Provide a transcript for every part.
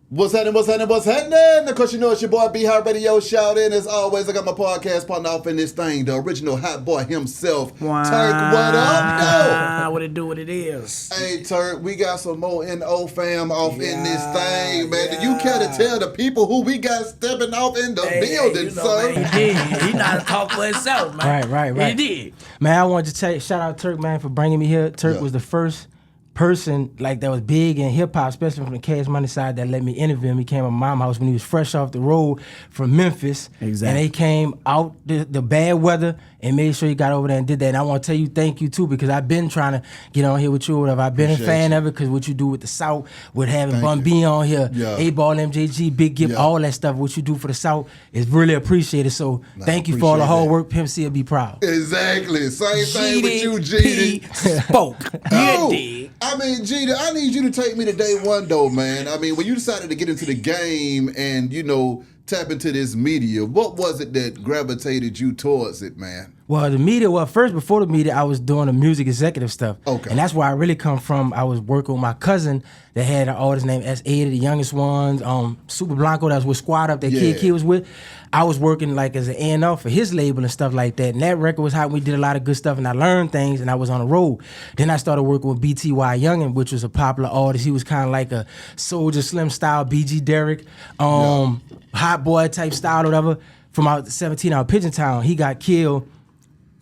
What's happening? Because you know it's your boy B Hot Radio. Shout in as always. I got my podcast partner off in this thing, the original hot boy himself, Turk. What up, though? What it do? What it is? Hey, Turk, we got some more NO fam off in this thing, man. Do you care to tell the people who we got stepping off in the building, sir? Man, he did. He know how to talk for himself, man. Right. He did. Man, I wanted to tell you, shout out Turk, man, for bringing me here. Turk was the first person like that was big in hip hop, especially from the Cash Money side, that let me interview him. He came to my mom house when he was fresh off the road from Memphis. Exactly. And they came out the bad weather and made sure he got over there and did that. And I want to tell you thank you too, because I've been trying to get on here with you or whatever. I've been a fan of it because what you do with the South, with having Bun B on here, A-Ball, MJG, Big Gift, all that stuff, what you do for the South is really appreciated. So thank you for all the hard work. Pimp C will be proud. Exactly. Same thing with you, Geedy. Spoke. Oh, You did. I mean, Geedy, I need you to take me to day one, though, man. I mean, when you decided to get into the game and, you know, tap into this media, what was it that gravitated you towards it, man? Well, the media, first, before the media, I was doing the music executive stuff. Okay. And that's where I really come from. I was working with my cousin that had an artist named S.A., the youngest ones, Super Blanco, that was with Squad Up, that kid was with. I was working like as an A&R for his label and stuff like that. And that record was hot. We did a lot of good stuff and I learned things and I was on the road. Then I started working with BTY Youngin, which was a popular artist. He was kind of like a Soulja Slim style, BG Derrick, hot boy type style or whatever. From out 17 out of Pigeon Town, he got killed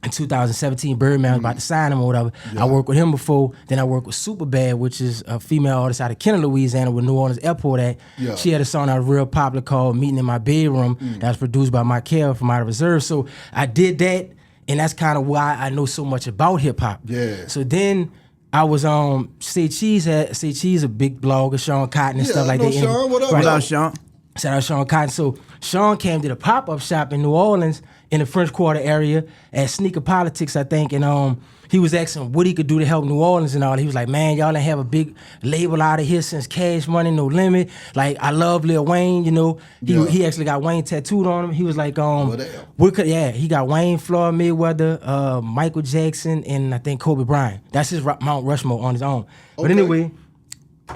in 2017. Birdman was about to sign him or whatever. I worked with him before. Then I worked with Superbad, which is a female artist out of Kenner, Louisiana, with New Orleans Airport at. She had a song that was real popular called Meeting in My Bedroom that was produced by Michael from Out of Reserve. So I did that, and that's kind of why I know so much about hip-hop. So then I was on Say Cheese, a big blogger, Sean Cotton and stuff like that. Sean, what up, What up, Sean? Shout out Sean Cotton. So Sean came to the pop-up shop in New Orleans in the French Quarter area at Sneaker Politics, I think, and he was asking what he could do to help New Orleans and all. He was like, man, y'all didn't have a big label out of here since Cash Money, No Limit. Like, I love Lil Wayne, you know. He actually got Wayne tattooed on him. He was like, he got Wayne, Floyd Mayweather, Michael Jackson, and I think Kobe Bryant. That's his Mount Rushmore on his own. But anyway,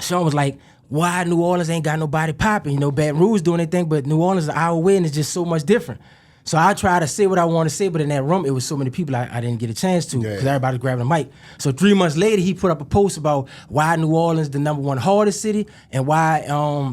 Sean was like, why New Orleans ain't got nobody popping? You know, Baton Rouge doing anything, but New Orleans, an hour away, and it's just so much different. So I tried to say what I want to say, but in that room, it was so many people I didn't get a chance to because everybody was grabbing the mic. So 3 months later, he put up a post about why New Orleans the number one hardest city and why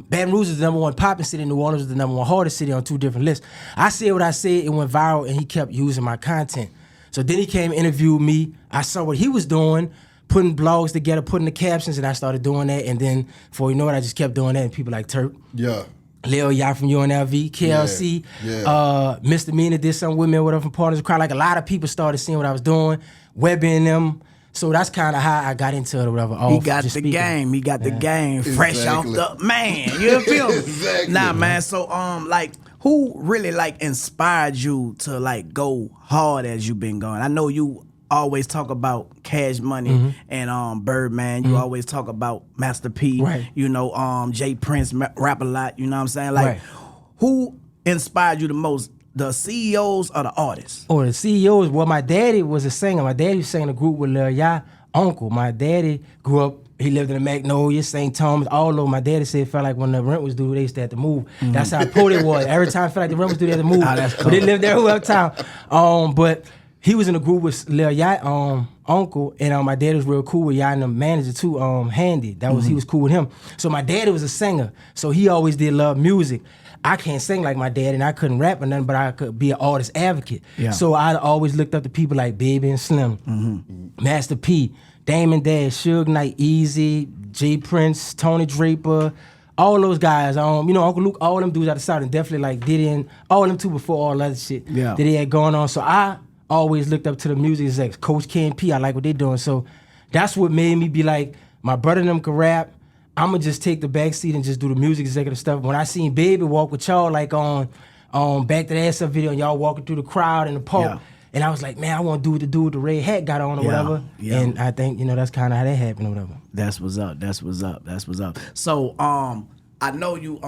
Baton Rouge is the number one popping city, New Orleans is the number one hardest city on 2 different lists. I said what I said, it went viral, and he kept using my content. So then he came and interviewed me. I saw what he was doing, putting blogs together, putting the captions, and I started doing that. And then, before you know it, I just kept doing that. And people like Turk, Lil Yah from UNLV, KLC, Mr. Mina did something with me or whatever from Partners of Crime. Like, a lot of people started seeing what I was doing, webbing them. So that's kind of how I got into it or whatever. He got the game. He got the game fresh off the man. You feel me? Nah, man. So, who really, inspired you to, go hard as you been going? I know you always talk about Cash Money and Birdman. You always talk about Master P. You know, Jay Prince rap a lot. You know what I'm saying? Who inspired you the most? The CEOs or the artists? The CEOs. Well, my daddy was a singer. My daddy sang in a group with Lil Yah, Uncle. My daddy grew up. He lived in the Magnolia, St. Thomas, all over. My daddy said it felt like when the rent was due, they used to have to move. That's how poor it was. Every time it felt like the rent was due, they had to move. But they lived there uptown. But he was in a group with Lil Yah, Uncle, and my daddy was real cool with Yah and the manager too, Handy. That was he was cool with him. So my daddy was a singer, so he always did love music. I can't sing like my dad, and I couldn't rap or nothing, but I could be an artist advocate. So I always looked up to people like Baby and Slim, Master P, Damon Dash, Suge Knight, Easy, Jay Prince, Tony Draper, all those guys. You know, Uncle Luke, all them dudes out the South, and definitely like Diddy and all them too before all that shit that they had going on. So I always looked up to the music execs, Coach K and P. I like what they doing. So that's what made me be like, my brother and them can rap. I'm gonna just take the back seat and just do the music executive stuff. When I seen Baby walk with y'all like on Back to the Ass Up video, and y'all walking through the crowd in the park, and I was like, man, I want to do what the dude with the red hat got on or whatever. And I think, you know, that's kind of how that happened or whatever. That's what's up. That's what's up. That's what's up. So I know you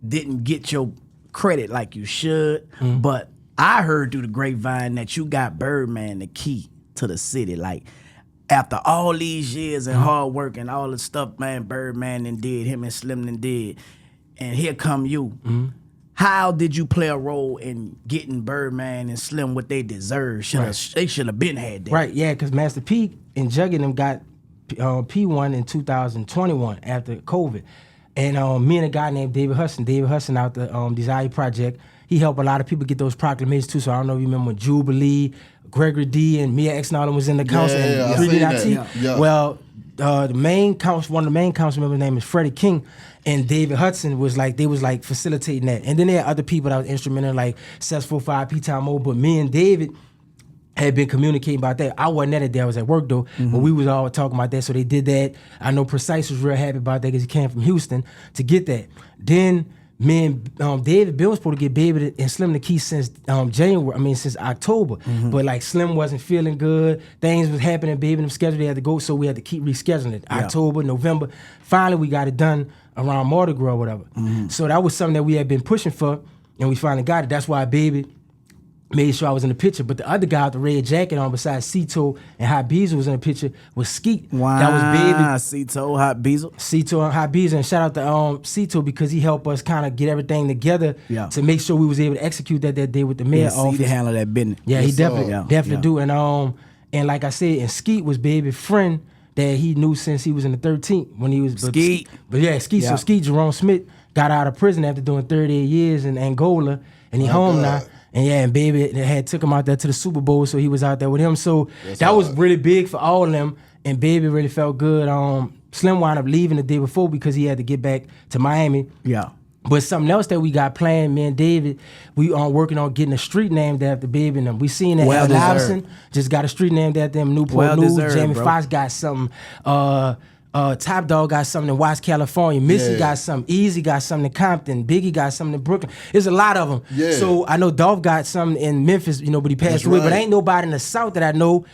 didn't get your credit like you should, but I heard through the grapevine that you got Birdman the key to the city. Like, after all these years and hard work and all the stuff, man, Birdman and did, him and Slim and did, and here come you. How did you play a role in getting Birdman and Slim what they deserve? They should have been had that. Right, yeah, because Master P and Juggy them got P1 in 2021 after COVID. And me and a guy named David Hudson out the Desire Project, he helped a lot of people get those proclamations too. So I don't know if you remember when Jubilee, Gregory D, and Mia X and all them was in the council. Yeah, and I seen that. Yeah. Well, one of the main council members' name is Freddie King, and David Hudson was like facilitating that. And then there are other people that was instrumental, like Successful 5, P Time O. But me and David had been communicating about that. I wasn't at it there. I was at work though, but we was all talking about that. So they did that. I know Precise was real happy about that because he came from Houston to get that. Then me and David Bill was supposed to get Baby and Slim the key since since October. But like Slim wasn't feeling good. Things was happening, Baby and them scheduled, they had to go, so we had to keep rescheduling it. October, November. Finally, we got it done around Mardi Gras or whatever. So that was something that we had been pushing for, and we finally got it. That's why Baby made sure I was in the picture. But the other guy with the red jacket on besides Cito and Hot Beezel was in the picture was Skeet. Wow. That was Baby. Cito, Hot Beezel. Cito and Hot Beezel. And shout out to Cito because he helped us kind of get everything together to make sure we was able to execute that day with the mayor office. He handle that business. Yeah, he definitely do. And like I said, and Skeet was Baby's friend that he knew since he was in the 13th when he was Skeet. But yeah, Skeet. So Skeet, Jerome Smith, got out of prison after doing 38 years in Angola, and he home now. And yeah, and Baby had took him out there to the Super Bowl, so he was out there with him. So that was really big for all of them, and Baby really felt good. Slim wound up leaving the day before because he had to get back to Miami. Yeah. But something else that we got planned, me and David, we working on getting a street named after Baby and them. We seen that Al Lobson just got a street named after him, Newport News. Jamie Foxx got something. Top Dog got something in Watts, California. Missy got something. Easy got something in Compton. Biggie got something in Brooklyn. There's a lot of them. Yeah. So I know Dolph got something in Memphis, but he passed away. But ain't nobody in the South that I know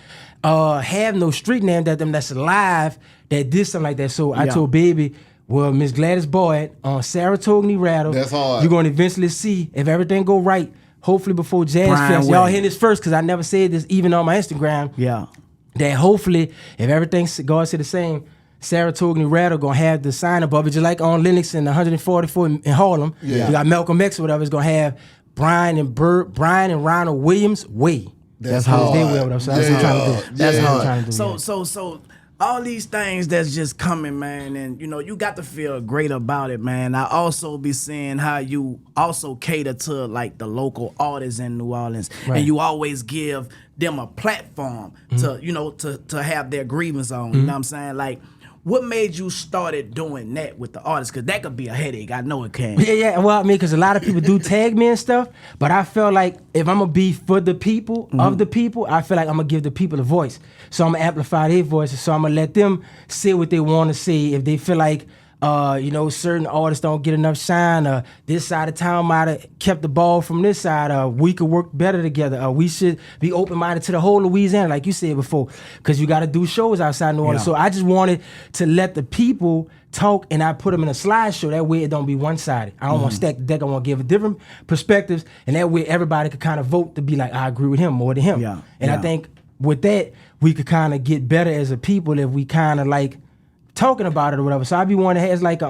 have no street named after them that's alive that did something like that. So I told Baby, well, Miss Gladys Boyd on Saratoga Rattle. That's hard. You're going to eventually see if everything go right. Hopefully before Jazz Fest. Y'all hear this first because I never said this even on my Instagram. Yeah. That hopefully, if everything God said the same, Saratoga Rattle gonna have the sign above it, just like on Lennox and 144 in Harlem. Yeah. You got Malcolm X or whatever. It's gonna have Brian and Ronald Williams Way. That's hard. That's what I'm trying to do. That's hard. Trying to do. So all these things that's just coming, man, and you got to feel great about it, man. I also be seeing how you also cater to like the local artists in New Orleans, and you always give them a platform to have their grievance on. You know what I'm saying? Like, what made you started doing that with the artists? Because that could be a headache. I know it can. Yeah. Well, I mean, because a lot of people do tag me and stuff, but I felt like if I'm going to be for the people, of the people, I feel like I'm going to give the people a voice. So I'm going to amplify their voices. So I'm going to let them say what they want to say. If they feel like, certain artists don't get enough shine, or this side of town might have kept the ball from this side, we could work better together, we should be open-minded to the whole Louisiana, like you said before, because you got to do shows outside New Orleans. So I just wanted to let the people talk, and I put them in a slideshow. That way it don't be one-sided. I don't want to stack the deck. I want to give different perspectives, and that way everybody could kind of vote to be like, I agree with him more than him. I think with that, we could kind of get better as a people if we kind of like talking about it or whatever. So I be wanting to have like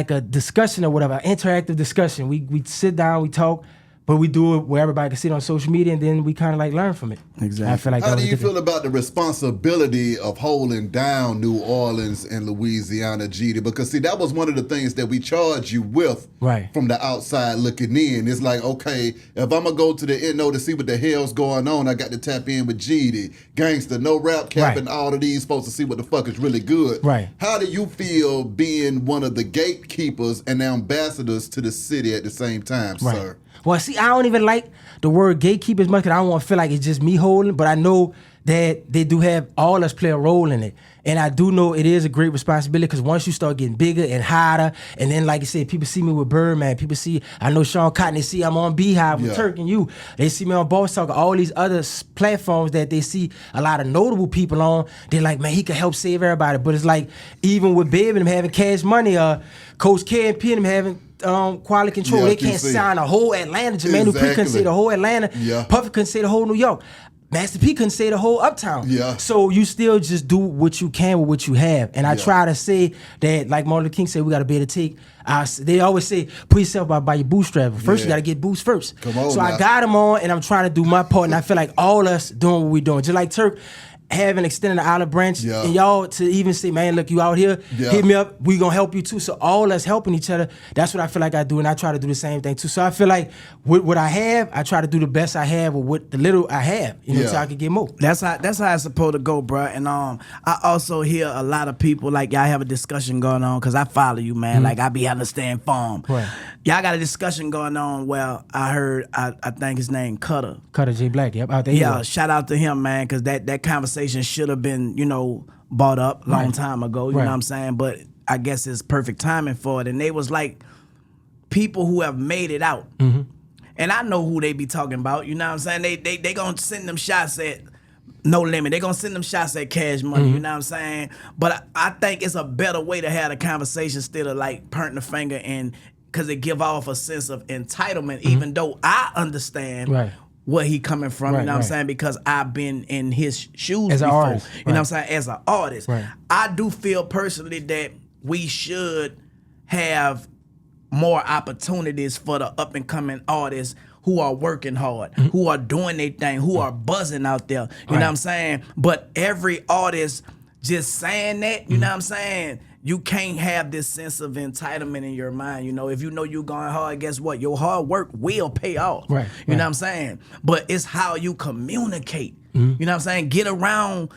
a discussion or whatever, an interactive discussion. We sit down, we talk, but we do it where everybody can sit on social media, and then we kind of like learn from it. Exactly. I feel like how do you feel about the responsibility of holding down New Orleans and Louisiana, Geedy? Because see, that was one of the things that we charged you with from the outside looking in. It's like, okay, if I'm gonna go to the NO to see what the hell's going on, I got to tap in with Geedy, Gangsta, No Rap Cap, and all of these folks to see what the fuck is really good. Right. How do you feel being one of the gatekeepers and the ambassadors to the city at the same time, sir? Well, see, I don't even like the word gatekeeper as much because I don't want to feel like it's just me holding, but I know that they do have all us play a role in it. And I do know it is a great responsibility because once you start getting bigger and hotter, and then like you said, people see me with Birdman, people see, I know Sean Cotton, they see I'm on Beehive with Turk and you, they see me on Boss Talk, all these other platforms that they see a lot of notable people on, they're like, man, he could help save everybody. But it's like, even with Baby and them having Cash Money, Coach K and P and them having quality control, they can't sign a whole Atlanta. Jermaine Dupri couldn't say the whole Atlanta. Puffy couldn't say the whole New York. Master P couldn't say the whole Uptown. Yeah. So you still just do what you can with what you have. And I try to say that, like Martin Luther King said, we got to be able to take. They always say, put yourself by your bootstrap. First, you got to get boost first. Come on, so now. I got them on, and I'm trying to do my part. And I feel like all us doing what we doing. Just like Turk having extended the olive branch, and y'all to even say, man, look, you out here, hit me up, we gonna help you too. So all us helping each other, that's what I feel like I do, and I try to do the same thing too. So I feel like with what I have, I try to do the best I have with what the little I have, so I can get more. That's how it's supposed to go, bro. And I also hear a lot of people, like, y'all have a discussion going on, because I follow you, man. Like, I be having to stay informed. Right. Y'all got a discussion going on where I heard, I think his name Cutter J Black, out there. Yeah, shout out to him, man, because that conversation should have been, brought up long time ago, you know what I'm saying? But I guess it's perfect timing for it. And they was like people who have made it out. Mm-hmm. And I know who they be talking about, you know what I'm saying? They gonna send them shots at No Limit. They gonna send them shots at Cash Money, you know what I'm saying? But I think it's a better way to have a conversation instead of like pointing the finger, and because it give off a sense of entitlement, even though I understand where he coming from, you know what I'm saying? Because I've been in his shoes as before. An artist, you know what I'm saying? As an artist. Right. I do feel personally that we should have more opportunities for the up and coming artists who are working hard, who are doing their thing, who are buzzing out there. You know what I'm saying? But every artist just saying that, you know what I'm saying? You can't have this sense of entitlement in your mind. If you know you're going hard, guess what? Your hard work will pay off. Right. You know what I'm saying? But it's how you communicate. You know what I'm saying? Get around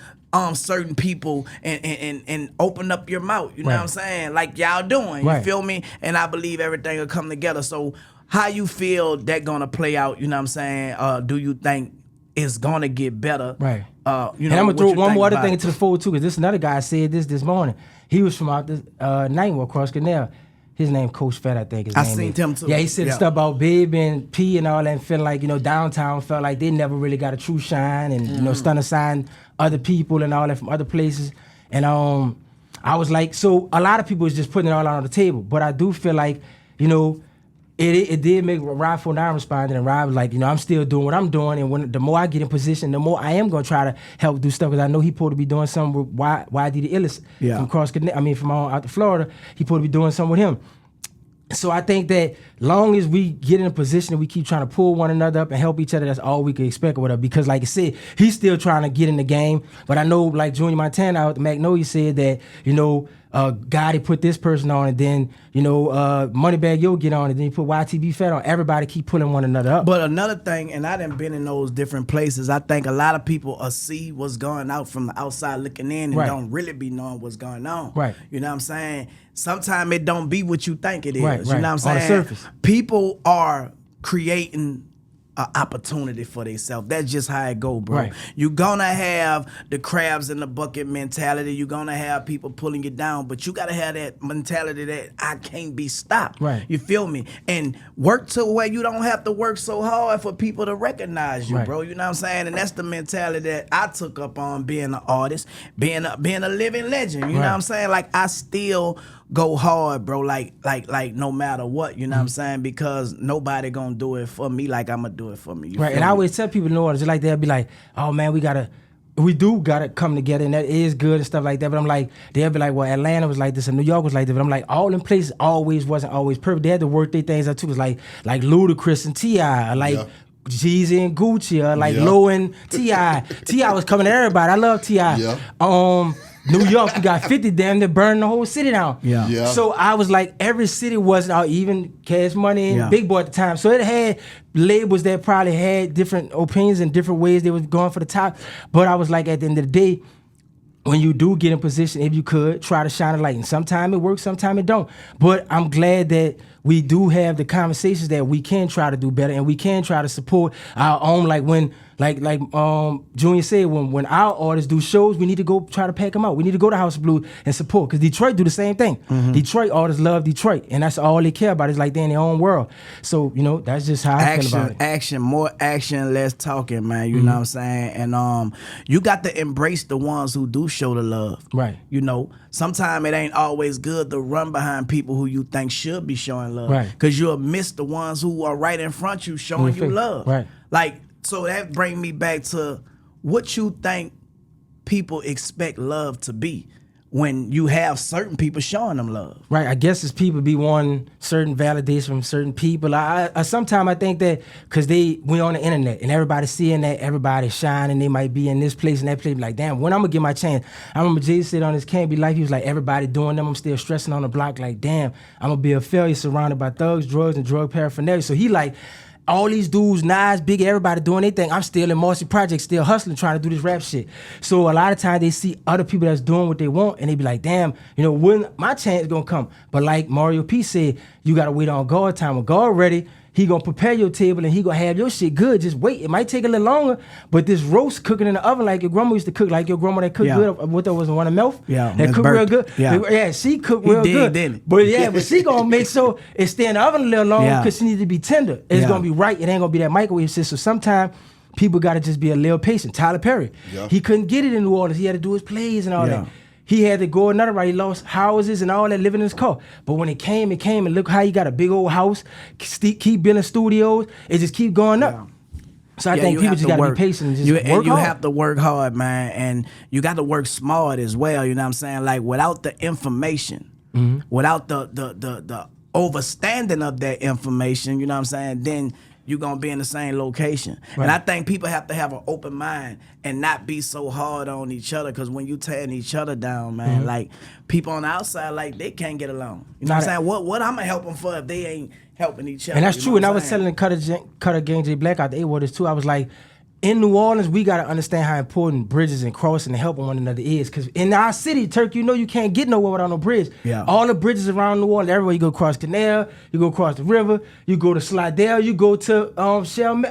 certain people and open up your mouth. You know what I'm saying? Like y'all doing. You feel me? And I believe everything will come together. So how you feel that gonna play out? You know what I'm saying? Do you think it's gonna get better? Right. And I'm gonna throw one more other thing into the fold too, because this another guy said this morning. He was from out this Ninth Cross Canal. His name Coach Fat, I think. I seen him too. Yeah, he said stuff about Baby and P and all that, and feeling like downtown felt like they never really got a true shine, and Stunner signed other people and all that from other places. And I was like, so a lot of people is just putting it all out on the table, but I do feel like It did make Rob Fonda respond, and Rob was like, I'm still doing what I'm doing, and the more I get in position, the more I am gonna try to help do stuff, because I know he supposed to be doing something with YD the Illest from out to Florida. He supposed to be doing something with him. So I think that long as we get in a position and we keep trying to pull one another up and help each other, that's all we can expect or whatever. Because like I said, he's still trying to get in the game. But I know like Junior Montana out at Magnolia said that, Geedy put this person on, and then, Moneybag Yo get on, and then you put YTB Fat on. Everybody keep pulling one another up. But another thing, and I done been in those different places, I think a lot of people see what's going out from the outside looking in and don't really be knowing what's going on. Right. You know what I'm saying? Sometimes it don't be what you think it is. Right. You know what I'm saying? On the surface. People are creating an opportunity for themselves. That's just how it go, bro. Right. You're gonna have the crabs in the bucket mentality. You're gonna have people pulling you down, but you gotta have that mentality that I can't be stopped. Right. You feel me? And work to where you don't have to work so hard for people to recognize you, bro. You know what I'm saying? And that's the mentality that I took up on being an artist, being a living legend. You know what I'm saying? Like I still go hard, bro, like no matter what, you know what I'm saying? Because nobody gonna do it for me like I'm gonna do it for me. Right, and I always tell people, just like they'll be like, oh man, we do gotta come together, and that is good and stuff like that. But I'm like, they'll be like, well, Atlanta was like this and New York was like this. But I'm like, all them places wasn't always perfect. They had to work their things out too. It was like Ludacris and T.I., like Jeezy and Gucci, or like Low and T.I. T.I. was coming to everybody. I love T.I. New York, you got 50 damn, they burned the whole city down. Yeah. So I was like, every city wasn't out, even Cash Money and Big Boy at the time. So it had labels that probably had different opinions and different ways they was going for the top. But I was like, at the end of the day, when you do get in position, if you could, try to shine a light. And sometimes it works, sometimes it don't. But I'm glad that we do have the conversations that we can try to do better, and we can try to support our own, like when Junior said, when our artists do shows, we need to go try to pack them out. We need to go to House of Blues and support, because Detroit do the same thing. Mm-hmm. Detroit artists love Detroit, and that's all they care about. It's like they're in their own world. So, that's just how I feel about it. More action, less talking, man. You know what I'm saying? And you got to embrace the ones who do show the love. Right. Sometimes it ain't always good to run behind people who you think should be showing love. Right. Because you'll miss the ones who are right in front of you showing you love. Right. Like, so that bring me back to what you think people expect love to be when you have certain people showing them love. Right, I guess it's people be wanting certain validation from certain people. I sometimes I think that because we on the internet and everybody seeing that, everybody shining, they might be in this place and that place, like, damn, when I'm gonna get my chance? I remember Jay said on his Can't Be Life, he was like, everybody doing them, I'm still stressing on the block, like, damn, I'm gonna be a failure surrounded by thugs, drugs, and drug paraphernalia. So he like, all these dudes, Nas, Biggie, everybody doing their thing. I'm still in Marcy Project, still hustling, trying to do this rap shit. So a lot of times they see other people that's doing what they want, and they be like, damn, when my chance gonna come? But like Mario P said, you gotta wait on God time. When God ready, he gonna prepare your table and he gonna have your shit good. Just wait. It might take a little longer, but this roast cooking in the oven like your grandma used to cook, like your grandma that cooked good. What that was one of milk? Yeah, that cooked real good. Yeah, she cooked real good. Didn't it? But she gonna make sure it stay in the oven a little longer because she needs to be tender. It's gonna be right. It ain't gonna be that microwave shit. So sometimes people gotta just be a little patient. Tyler Perry, he couldn't get it in New Orleans. He had to do his plays and all that. He had to go another route. He lost houses and all that, living in his car. But when it came, and look how he got a big old house, keep building studios, it just keep going up. So I think people just gotta be patient and just work hard. You have to work hard, man, and you got to work smart as well, you know what I'm saying? Like, without the information, without the overstanding of that information, you know what I'm saying, then you're going to be in the same location. Right. And I think people have to have an open mind and not be so hard on each other, because when you tearing each other down, man, like, people on the outside, like, they can't get along. You know what I'm saying? What I'm going to help them for if they ain't helping each other? And that's true. And I was telling Cutter Gang J Black out the A-Waters too, I was like, in New Orleans, we got to understand how important bridges and crossing and helping one another is. Because in our city, Turk, you can't get nowhere without no bridge. Yeah. All the bridges around New Orleans, everywhere you go across Canal, you go across the river, you go to Slidell, you go to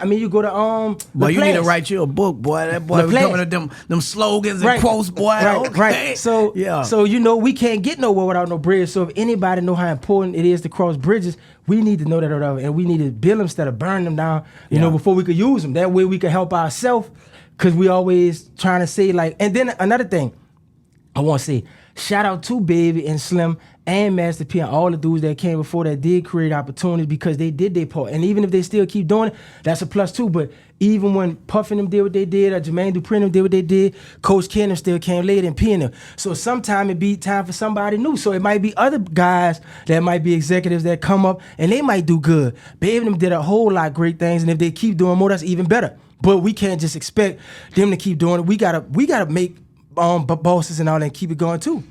you go to Boy, you need to write you a book, boy. That boy was coming to them slogans and quotes, boy. Right. So we can't get nowhere without no bridge. So if anybody know how important it is to cross bridges, we need to know that, and we need to build them instead of burn them down, before we could use them. That way we can help ourselves, because we always trying to say, like, and then another thing I want to say, shout out to Baby and Slim and Master P and all the dudes that came before that did create opportunities, because they did their part. And even if they still keep doing it, that's a plus too. But even when Puff and them did what they did, or Jermaine Dupri and them did what they did, Coach Ken still came later and P and them. So sometime it be time for somebody new. So it might be other guys that might be executives that come up and they might do good. Baby and them did a whole lot of great things, and if they keep doing more, that's even better. But we can't just expect them to keep doing it. We gotta make bosses and all that and keep it going too.